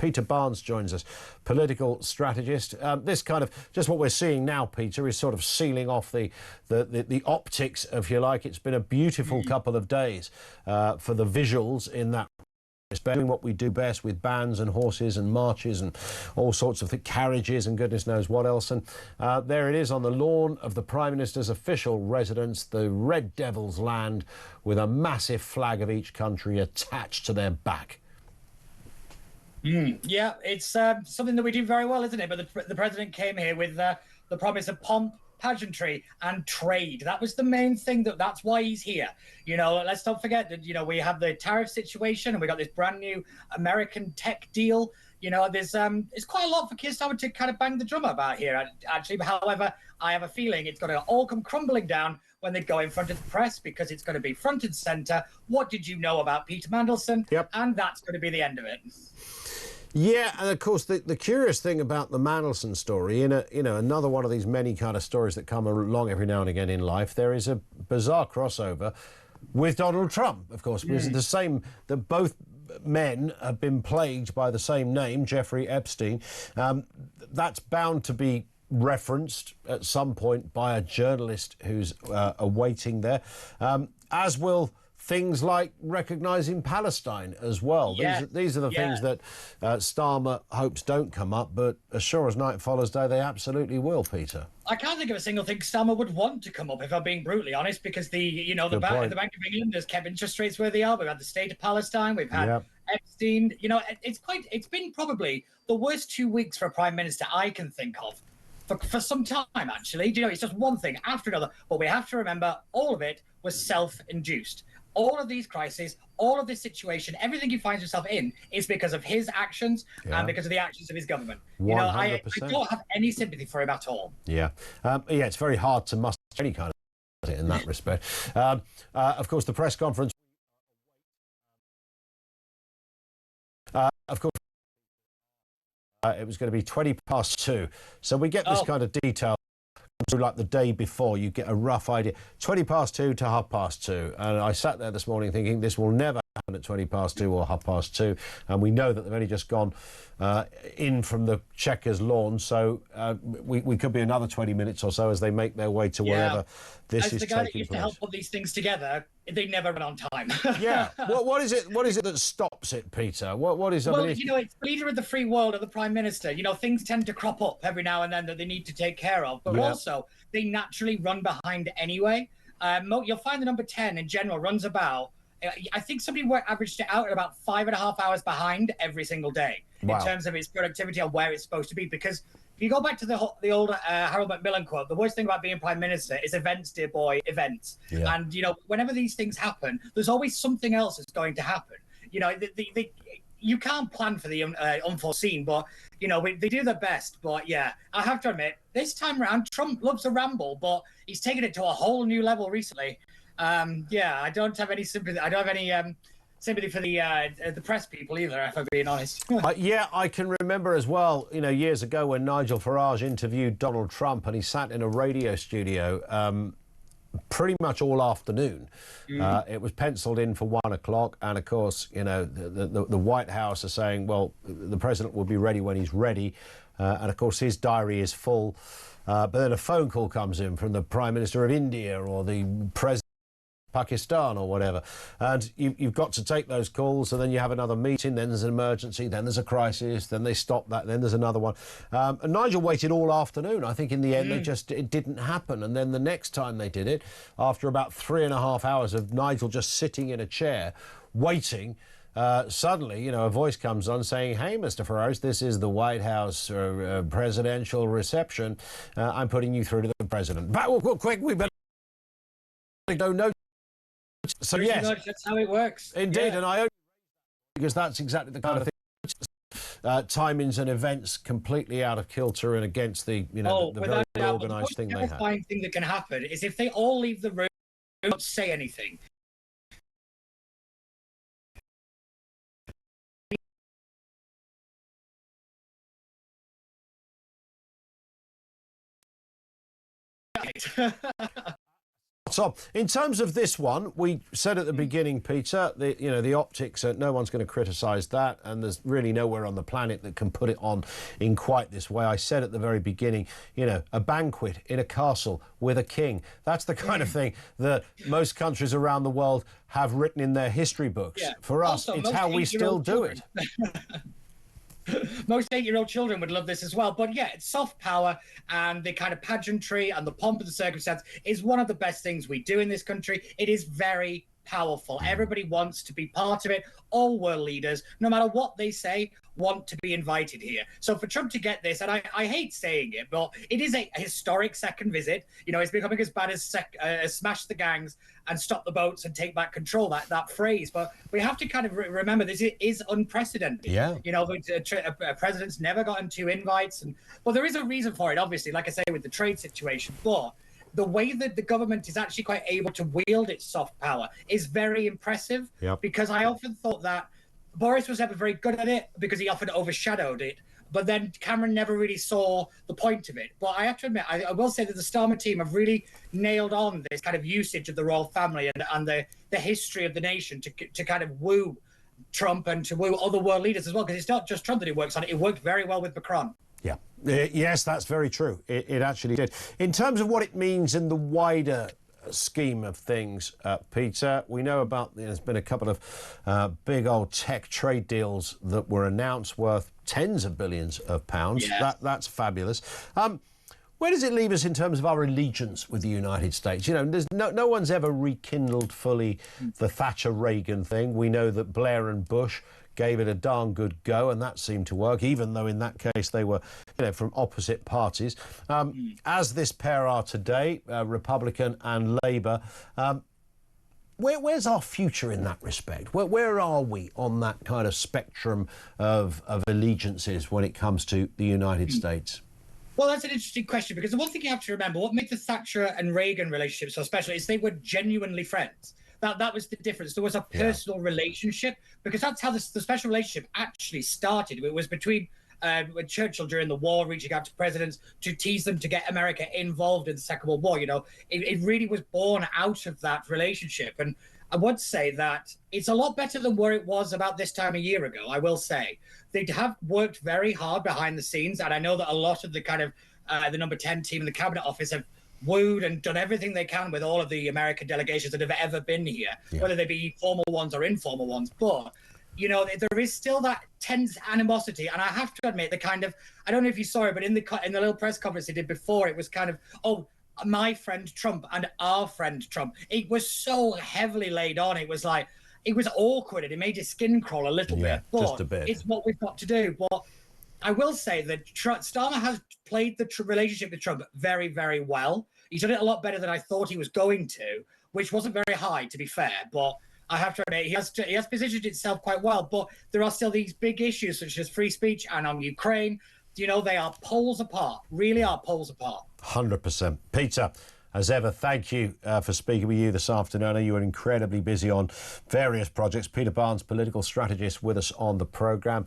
Peter Barnes joins us, political strategist. This kind of, just what we're seeing now, Peter, is sort of sealing off the optics, if you like. It's been a beautiful couple of days for the visuals in that respect, doing what we do best with bands and horses and marches and all sorts of carriages and goodness knows what else. And there it is on the lawn of the Prime Minister's official residence, the Red Devil's land, with a massive flag of each country attached to their back. Yeah, it's something that we do very well, isn't it? But the president came here with the promise of pomp, pageantry and trade. That was the main thing. That's why he's here. You know, let's not forget that, you know, we have the tariff situation and we got this brand new American tech deal. You know, there's it's quite a lot for Keir Starmer to kind of bang the drum about here, actually. However, I have a feeling it's going to all come crumbling down when they go in front of the press, because it's going to be front and centre. What did you know about Peter Mandelson? Yep. And that's going to be the end of it. Yeah, and of course the curious thing about the Mandelson story, another one of these many kind of stories that come along every now and again in life, there is a bizarre crossover with Donald Trump, of course, because the same, that both men have been plagued by the same name, Jeffrey Epstein. That's bound to be referenced at some point by a journalist who's awaiting there, as will things like recognising Palestine as well. Yeah. These are the things that Starmer hopes don't come up, but as sure as night follows day, they absolutely will, Peter. I can't think of a single thing Starmer would want to come up, if I'm being brutally honest, because the Bank of England has kept interest rates where they are. We've had the state of Palestine, we've had Epstein. You know, it's been probably the worst 2 weeks for a prime minister I can think of for some time, actually. You know, it's just one thing after another. But we have to remember, all of it was self-induced. All of these crises, all of this situation, everything he finds himself in is because of his actions and because of the actions of his government. 100%. You know, I don't have any sympathy for him at all. Yeah, it's very hard to muster any kind of in that respect. Of course, the press conference. Of course, it was going to be 2:20, so we get this kind of detail. Like the day before, you get a rough idea. 2:20 to 2:30, and I sat there this morning thinking this will never happen at 2:20 or 2:30, and we know that they've only just gone in from the Chequers lawn, so we could be another 20 minutes or so as they make their way to wherever this is taking place. As the guy that used to help put these things together, they never run on time. Yeah. What is it that stops it, Peter? What is? Well, you know, it's the leader of the free world, or the prime minister. You know, things tend to crop up every now and then that they need to take care of, but also they naturally run behind anyway. You'll find the number 10 in general runs about, I think somebody averaged it out at about 5.5 hours behind every single day in terms of its productivity and where it's supposed to be. Because if you go back to the old Harold Macmillan quote, the worst thing about being prime minister is events, dear boy, events. And, you know, whenever these things happen, there's always something else that's going to happen. You know, you can't plan for the unforeseen, but, you know, they do their best. But, yeah, I have to admit, this time around, Trump loves to ramble, but he's taken it to a whole new level recently. Yeah, I don't have any sympathy. I don't have any sympathy for the press people either, if I'm being honest. Yeah, I can remember as well, you know, years ago when Nigel Farage interviewed Donald Trump and he sat in a radio studio pretty much all afternoon. It was penciled in for 1 o'clock, and of course, you know, the White House are saying, well, the president will be ready when he's ready, and of course his diary is full. But then a phone call comes in from the Prime Minister of India or the President Pakistan or whatever, and you've got to take those calls, and then you have another meeting, then there's an emergency, then there's a crisis, then they stop that, then there's another one. And Nigel waited all afternoon. I think in the end it didn't happen, and then the next time they did it, after about 3.5 hours of Nigel just sitting in a chair waiting, suddenly, you know, a voice comes on saying, "Hey, Mr. Farage, this is the White House presidential reception. I'm putting you through to the president." But quick, we better don't know. So yes, that's how it works. Indeed, and I only because that's exactly the kind of thing. Timings and events completely out of kilter and against the the very organised thing they have. The terrifying thing that can happen is if they all leave the room, don't say anything. on. In terms of this one, we said at the beginning, Peter, the optics, no one's going to criticise that, and there's really nowhere on the planet that can put it on in quite this way. I said at the very beginning, a banquet in a castle with a king. That's the kind of thing that most countries around the world have written in their history books. Yeah. For us, also, it's how we still do it. Most 8-year-old children would love this as well. But yeah, it's soft power, and the kind of pageantry and the pomp of the circumstance is one of the best things we do in this country. It is very powerful. Everybody wants to be part of it. All world leaders, no matter what they say, want to be invited here. So for Trump to get this, and I hate saying it, but it is a historic second visit. It's becoming as bad as smash the gangs and stop the boats and take back control, that phrase. But we have to kind of remember this is unprecedented. Yeah. A president's never gotten 2 invites. But there is a reason for it, obviously, like I say, with the trade situation. But the way that the government is actually quite able to wield its soft power is very impressive. Yep. Because I often thought that Boris was never very good at it because he often overshadowed it. But then Cameron never really saw the point of it. But I have to admit, I will say that the Starmer team have really nailed on this kind of usage of the royal family and the history of the nation to kind of woo Trump and to woo other world leaders as well. Because it's not just Trump that he works on it. It worked very well with Macron. Yeah. Yes, that's very true. It actually did. In terms of what it means in the wider scheme of things, Peter, we know about there's been a couple of big old tech trade deals that were announced worth tens of billions of pounds. Yes. That's fabulous. Where does it leave us in terms of our allegiance with the United States? There's no one's ever rekindled fully the Thatcher-Reagan thing. We know that Blair and Bush gave it a darn good go, and that seemed to work, even though in that case they were, from opposite parties. As this pair are today, Republican and Labour, where's our future in that respect? Where are we on that kind of spectrum of allegiances when it comes to the United States? Well, that's an interesting question, because the one thing you have to remember, what made the Thatcher and Reagan relationship so special is they were genuinely friends. That was the difference. There was a personal relationship, because that's how the special relationship actually started. It was between with Churchill during the war, reaching out to presidents to tease them to get America involved in the Second World War. It really was born out of that relationship. And I would say that it's a lot better than where it was about this time a year ago, I will say. They have worked very hard behind the scenes, and I know that a lot of the kind of the number 10 team in the Cabinet Office have wooed and done everything they can with all of the American delegations that have ever been here, whether they be formal ones or informal ones. But, there is still that tense animosity. And I have to admit, the kind of, I don't know if you saw it, but in the little press conference they did before, it was kind of, my friend Trump and our friend Trump. It was so heavily laid on. It was like, it was awkward, and it made your skin crawl a little bit. But just a bit. It's what we've got to do. But I will say that Starmer has played the relationship with Trump very, very well. He's done it a lot better than I thought he was going to, which wasn't very high, to be fair. But I have to admit, he has positioned himself quite well. But there are still these big issues, such as free speech and on Ukraine. They are poles apart, really are poles apart. 100%. Peter, as ever, thank you for speaking with you this afternoon. I know you were incredibly busy on various projects. Peter Barnes, political strategist, with us on the programme.